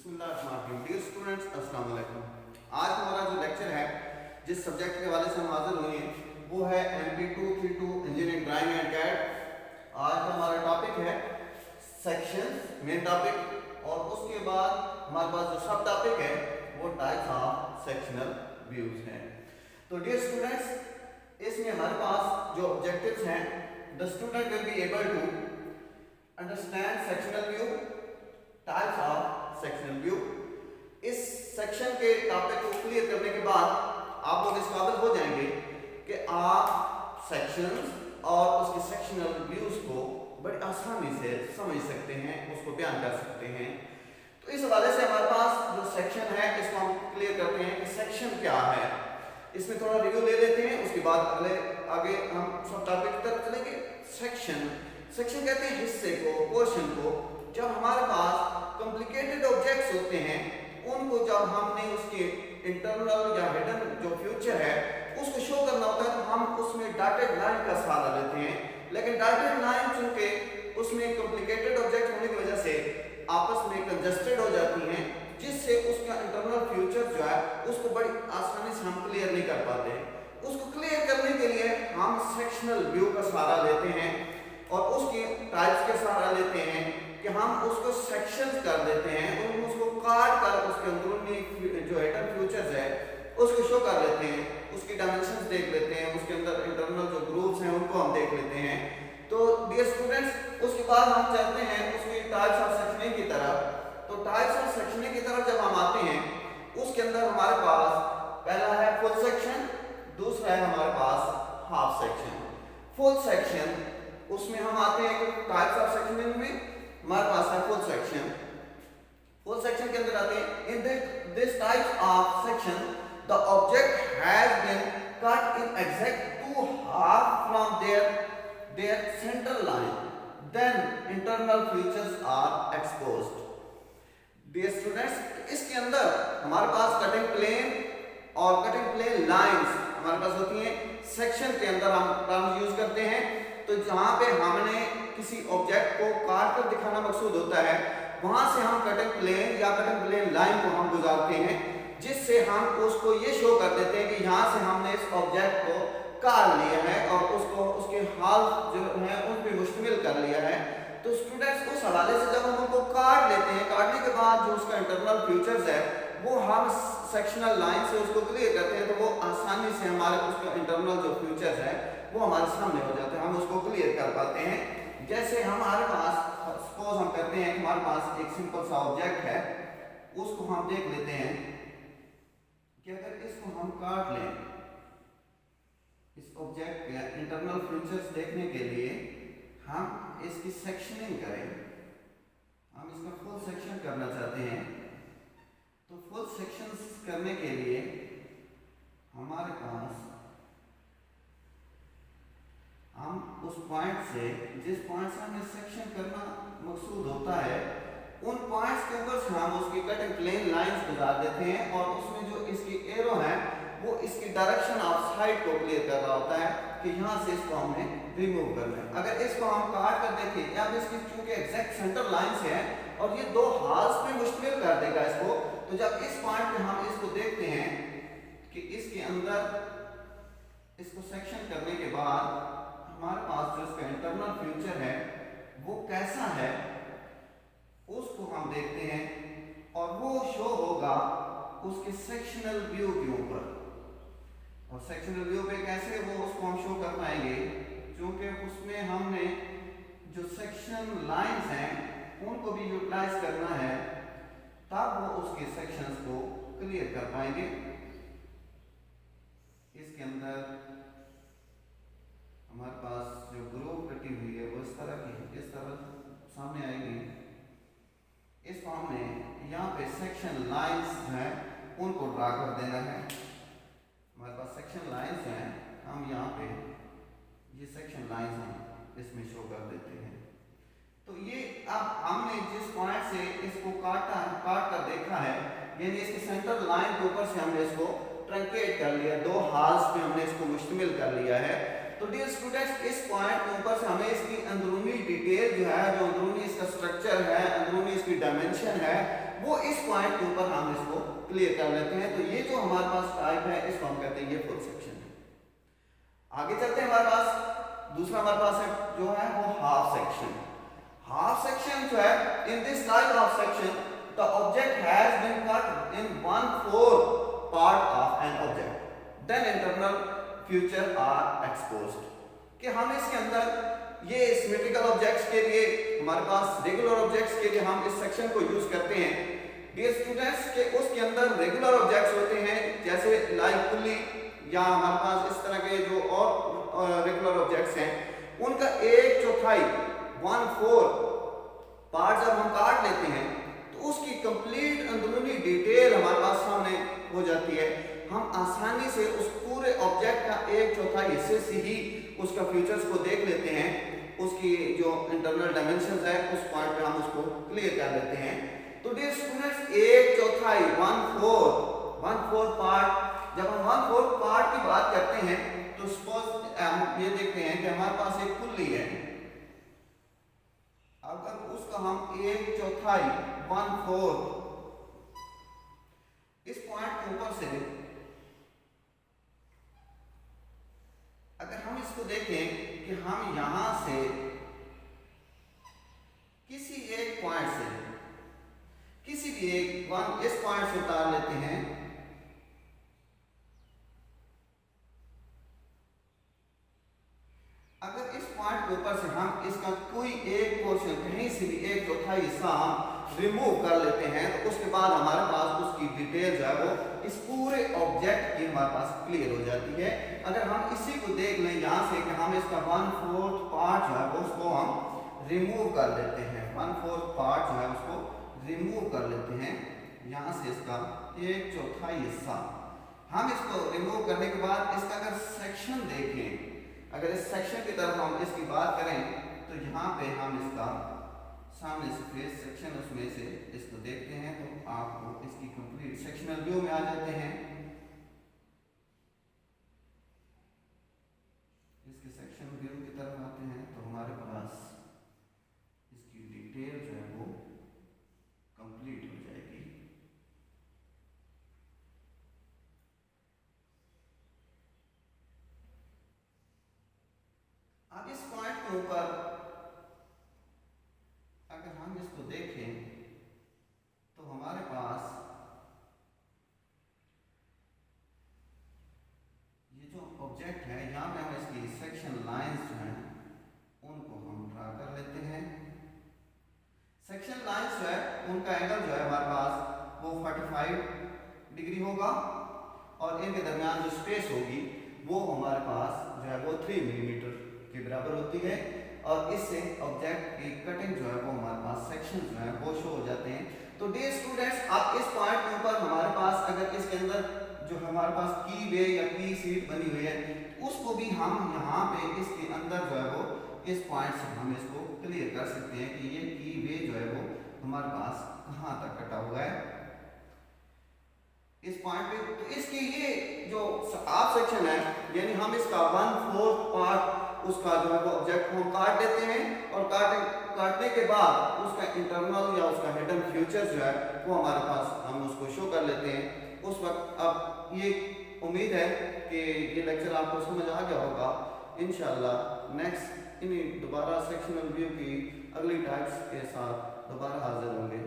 बिस्मिल्लाहिर्रहमानिर्रहीम। Dear students, अस्सलाम वालेकुम। आज हमारा जो लेक्चर है, जिस सब्जेक्ट के हवाले से हम हाजिर हुए हैं वो है MP232 engineering drawing and CAD. आज का हमारा टॉपिक है सेक्शंस, मेन टॉपिक, और उसके बाद हमारे पास जो सब टॉपिक है वो टाइप्स ऑफ सेक्शनल व्यूज हैं। तो डियर स्टूडेंट्स, इसमें हमारे पास जो ऑब्जेक्टिव्स हैं, the student will be able to understand sectional view, types of sectional view. इस सेक्शन के टॉपिक को क्लियर करने के बाद आप लोग इस काबिल हो जाएंगे कि आप सेक्शंस और उसके सेक्शनल व्यूज को बड़ी आसानी से समझ सकते हैं, उसको बयान कर सकते हैं। तो इस हवाले से हमारे पास जो सेक्शन है इसको हम क्लियर करते हैं कि सेक्शन क्या है। इसमें थोड़ा रिव्यू ले लेते हैं, उसके बाद आगे हम सब टॉपिक की तरफ चलेंगे। सेक्शन कहते हैं हिस्से को, पोर्शन को। जब हमारे पास कॉम्प्लिकेटेड ऑब्जेक्ट्स होते हैं, उनको जब हमने उसके इंटरनल या हिडन जो फ्यूचर है उसको शो करना होता है तो हम उसमें डॉटेड लाइन का सहारा लेते हैं। लेकिन डॉटेड लाइन चूंकि उसमें कॉम्प्लिकेटेड ऑब्जेक्ट होने की वजह से आपस में कंजस्टेड हो जाती हैं, जिससे उसका इंटरनल फ्यूचर जो है उसको बड़ी आसानी से हम क्लियर नहीं कर पाते। उसको क्लियर करने के लिए हम सेक्शनल व्यू का सहारा लेते हैं और उसके टाइप्स का सहारा लेते हैं कि हम उसको सेक्शंस कर देते हैं और उसको काट कर उसके अंदरूनी जो हिडन फ्यूचर्स है उसको शो कर लेते हैं, उसकी डायमेंशंस देख लेते हैं, उसके अंदर इंटरनल जो ग्रूव्स हैं उनको हम देख लेते हैं। तो डियर स्टूडेंट्स, उसके बाद हम चलते हैं उसकी टाइप्स ऑफ सेक्शनिंग की तरफ। तो टाइप्स ऑफ सेक्शनिंग की तरफ जब हम आते हैं, उसके अंदर हमारे पास पहला है फुल सेक्शन, दूसरा है हमारे पास हाफ सेक्शन। फुल सेक्शन, उसमें हम आते हैं कि टाइप्स ऑफ सेक्शनिंग में हमारे पास है फुल सेक्शन। फुल सेक्शन के अंदर आते हैं in this type of section the object has been cut in exact two half from their centre line, then internal features are exposed. Dear students, इसके अंदर हमारे पास कटिंग प्लेन और cutting plane lines हमारे पास होती हैं। सेक्शन के अंदर हम टर्म यूज करते हैं, तो जहां पे हमने किसी ऑब्जेक्ट को काट कर दिखाना मकसूद होता है, वहां से हम कटिंग प्लेन या कटिंग प्लेन लाइन को हम गुजारते हैं, जिससे हम उसको ये शो कर देते हैं कि यहाँ से हमने इस ऑब्जेक्ट को काट लिया है और उसको उसके हाल जो है उन पे मुश्तमिल कर लिया है। तो स्टूडेंट्स, उस हवाले से जब हम उनको काट लेते हैं, काटने के बाद जो उसका इंटरनल फीचर्स है वो हम सेक्शनल लाइन से उसको क्लियर करते हैं, तो वो आसानी से हमारे उसका इंटरनल जो फीचर्स है वो हमारे सामने हो जाते हैं, हम उसको क्लियर कर पाते हैं। जैसे हमारे पास सपोज हम करते हैं हमारे पास एक सिंपल सा ऑब्जेक्ट है, उसको हम देख लेते हैं कि अगर इसको हम काट लें, इस ऑब्जेक्ट के इंटरनल फीचर्स देखने के लिए हम इसकी सेक्शनिंग करें, हम इसका फुल सेक्शन करना चाहते हैं। तो फुल सेक्शन करने के लिए हमारे पास हम उस पॉइंट से, जिस पॉइंट से हमें सेक्शन करना मकसूद होता है, उन पॉइंट्स के ऊपर से हम उसकी कटिंग प्लेन लाइंस गुजार देते हैं और उसमें जो इसकी एरो है वो इसकी डायरेक्शन ऑफ साइड को क्लियर कर रहा होता है कि यहाँ से इसको हमने रिमूव करना है। अगर इसको हम काट कर देखें, या इसकी चूंकि एग्जैक्ट सेंटर लाइन से है और ये दो हाल्स में मुश्तमिल कर देगा इसको, तो जब इस पॉइंट पे हम इसको देखते हैं कि इसके अंदर इसको सेक्शन करने के बाद हमारे पास जो इसका इंटरनल फ्यूचर है वो कैसा है उसको हम देखते हैं और वो शो होगा उसके सेक्शनल व्यू के ऊपर। और सेक्शनल व्यू पे कैसे वो उसको हम शो कर पाएंगे, क्योंकि उसमें हमने जो सेक्शन लाइंस हैं उनको भी यूटिलाइज करना है, तब वो उसके सेक्शंस को क्लियर कर पाएंगे। इसके अंदर हमारे पास जो ग्रूव कटी हुई है वो इस तरह की, इस तरह सामने आएगी। इसको हमने यहाँ पे सेक्शन लाइंस जो है उनको ड्रा कर देना है। हमारे पास सेक्शन लाइंस हैं, हम यहाँ पे ये सेक्शन लाइंस हम इसमें शो कर देते हैं। तो ये अब हमने जिस पॉइंट से इसको काट कर देखा है, यानी इसके सेंटर लाइन के ऊपर से हमने इसको ट्रंकेट कर लिया, दो हाल्स पे हमने इसको मुश्तमिल कर लिया है। तो डियर स्टूडेंट्स, इस पॉइंट के ऊपर से हमें इसकी अंदरूनी डिटेल जो है, जो अंदरूनी इसका स्ट्रक्चर है, अंदरूनी इसकी डायमेंशन है, वो इस पॉइंट के ऊपर हम इसको क्लियर कर लेते हैं। तो ये जो हमारे पास टाइप है इसको हम कहते हैं ये फुल सेक्शन है। आगे चलते हैं, हमारे पास दूसरा हमारे पास है जो है वो हाफ सेक्शन। हाफ सेक्शन जो है, in this type of section the object has been cut in 1/4 part of an object, then internal feature are exposed. कि हम इसके अंदर ये सिमेट्रिकल ऑब्जेक्ट्स के लिए, हमारे पास रेगुलर ऑब्जेक्ट्स के लिए हम इस सेक्शन को यूज करते हैं। डियर स्टूडेंट्स, के उसके अंदर रेगुलर ऑब्जेक्ट्स होते हैं जैसे लाइक पुल्ली या हमारे पास इस तरह के जो और रेगुलर ऑब्जेक्ट्स हैं, उनका 1/4 1/4 पार्ट जब हम काट लेते हैं तो उसकी कंप्लीट अंदरूनी डिटेल हमारे पास सामने हो जाती है। हम आसानी से उस पूरे ऑब्जेक्ट का 1/4 हिस्से से ही उसका फीचर्स को देख लेते हैं, उसकी जो इंटरनल डायमेंशंस है उस पॉइंट पे हम उसको क्लियर कर लेते हैं। तो डियर स्टूडेंट्स, 1/4 1/4 पार्ट, जब हम 1/4 पार्ट की बात करते हैं तो सपोज हम ये देखते हैं कि हमारे पास एक पुल्ली है, अगर उसका हम 1/4 1/4 इस पॉइंट के ऊपर से अगर हम इसको देखें कि हम यहां से किसी एक पॉइंट से किसी भी एक इस पॉइंट से उतार लेते हैं, अगर इस पॉइंट के ऊपर से हम इसका कोई एक पोर्शन कहीं से भी 1/4 हिस्सा हम रिमूव कर लेते हैं तो उसके बाद हमारे पास उसकी डिटेल जो है वो इस पूरे ऑब्जेक्ट की हमारे पास क्लियर हो जाती है। अगर हम इसी को देख लें यहाँ से कि हम इसका 1/4 पार्ट जो है वो उसको हम रिमूव कर लेते हैं, 1/4 पार्ट जो है उसको रिमूव कर लेते हैं यहाँ से, इसका 1/4 हिस्सा हम इसको रिमूव करने के बाद इसका अगर सेक्शन देखें, अगर इस सेक्शन की तरफ हम इसकी बात करें तो यहाँ पे हम इसका सामने से फेस सेक्शन उसमें से इसको देखते हैं तो आपको इसकी कंप्लीट सेक्शनल व्यू में आ जाते हैं। इसके सेक्शन व्यू की तरफ आते हैं तो हमारे पास इसकी डिटेल जो है वो कंप्लीट हो जाएगी। अब इस पॉइंट के ऊपर अगर हम इसको देखें तो हमारे पास ये जो ऑब्जेक्ट है यहाँ पे हम इसकी सेक्शन लाइंस जो हैं उनको हम ड्रा कर लेते हैं। सेक्शन लाइंस जो है उनका एंगल जो है हमारे पास वो 45 डिग्री होगा और इनके दरमियान जो स्पेस होगी वो हमारे पास जो है वो 3 मिलीमीटर के बराबर होती है और इससे ऑब्जेक्ट की कटिंग जो है वो हमारे पास सेक्शन जो है वो शो हो जाते हैं। तो डियर स्टूडेंट्स, अब इस पॉइंट के ऊपर हमारे पास अगर इसके अंदर जो हमारे पास की वे या की सीट बनी हुई है उसको भी हम यहाँ पे इसके अंदर जो है वो इस पॉइंट से हम इसको क्लियर कर सकते हैं कि ये की वे जो है वो हमारे पास कहाँ तक कटा हुआ है इस पॉइंट पे। तो इसकी ये जो हाफ सेक्शन है यानी हम इसका 1/4 पार्ट उसका जो है वो ऑब्जेक्ट को हम काट देते हैं और काटने के बाद उसका इंटरनल या उसका हिडन फीचर जो है वो हमारे पास हम उसको शो कर लेते हैं। उस वक्त अब ये उम्मीद है कि ये लेक्चर आपको समझ आ गया होगा। इंशाल्लाह नेक्स्ट इन्हीं दोबारा सेक्शनल व्यू की अगली टाइप्स के साथ दोबारा हाजिर होंगे।